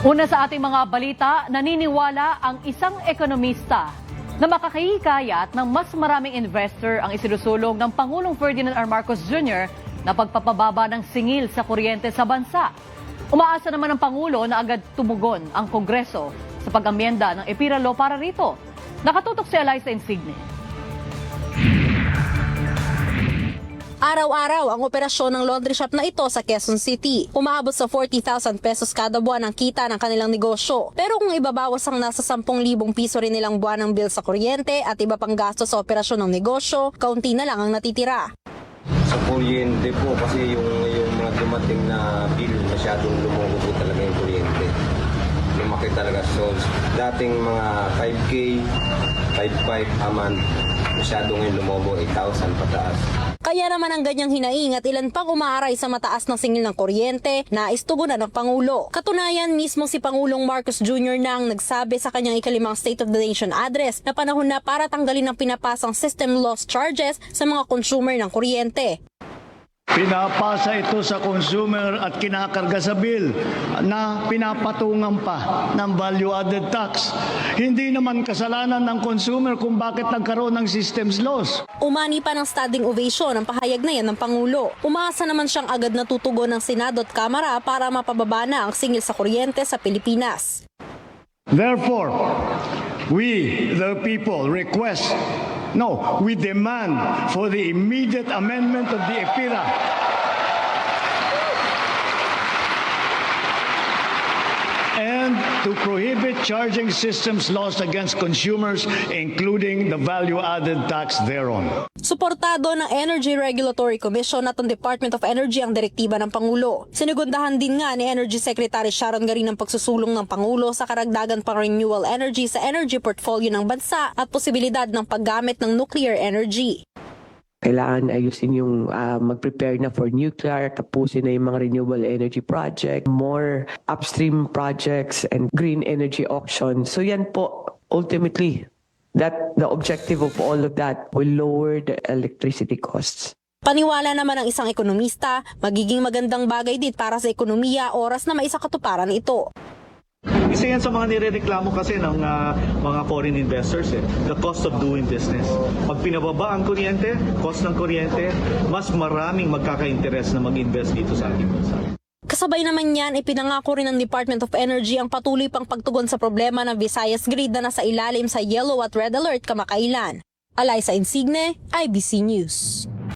Una sa ating mga balita, naniniwala ang isang ekonomista na makakahikayat ng mas maraming investor ang isinusulong ng Pangulong Ferdinand R. Marcos Jr. na pagpapababa ng singil sa kuryente sa bansa. Umaasa naman ng Pangulo na agad tumugon ang Kongreso sa pag-amyenda ng EPIRA Law para rito. Nakatutok si Eliza Insigne. Araw-araw ang operasyon ng laundry shop na ito sa Quezon City. Umaabot sa 40,000 pesos kada buwan ang kita ng kanilang negosyo. Pero kung ibabawas ang nasa 10,000 piso rin nilang buwan ng bill sa kuryente at iba pang gasto sa operasyon ng negosyo, kaunti na lang ang natitira. Sa kuryente po kasi yung mga dumating na bill masyadong lumobo po talaga yung kuryente. Lumaki talaga. So dating mga 5K, 5.5 a month, masyadong yung lumobo 8,000 pataas. Kaya naman ang ganyang hinaing at ilan pang umaaray sa mataas ng singil ng kuryente na istugunan ng Pangulo. Katunayan, mismo si Pangulong Marcos Jr. na ang nagsabi sa kanyang ikalimang State of the Nation address na panahon na para tanggalin ang pinapasang system loss charges sa mga consumer ng kuryente. Pinapasa ito sa consumer at kinakarga sa bill na pinapatungan pa ng value-added tax. Hindi naman kasalanan ng consumer kung bakit nagkaroon ng systems loss. Umani pa ng standing ovation ang pahayag na yan ng Pangulo. Umaasa naman siyang agad na tutugon ng Senado at Kamara para mapababa na ang singil sa kuryente sa Pilipinas. Therefore, we, the people, we demand for the immediate amendment of the EPIRA. And to prohibit charging systems laws against consumers, including the value-added tax thereon. Suportado ng Energy Regulatory Commission at ng Department of Energy ang direktiba ng Pangulo. Sinigundahan din nga ni Energy Secretary Sharon Garin ang pagsusulong ng Pangulo sa karagdagan pang renewable energy sa energy portfolio ng bansa at posibilidad ng paggamit ng nuclear energy. Kailangan ayusin yung mag-prepare na for nuclear, tapusin na yung mga renewable energy project, more upstream projects and green energy auction. So yan po, ultimately, that the objective of all of that will lower the electricity costs. Paniwala naman ng isang ekonomista, magiging magandang bagay din para sa ekonomiya oras na maisakatuparan ito. Isa yan sa mga nirereklamo kasi ng mga foreign investors, the cost of doing business. Pag pinababa ang kuryente, cost ng kuryente, mas maraming magkaka-interest na mag-invest dito sa ating bansa. Kasabay naman yan, ipinangako rin ng Department of Energy ang patuloy pang pagtugon sa problema ng Visayas Grid na nasa ilalim sa yellow at red alert kamakailan. Eliza Insigne, IBC News.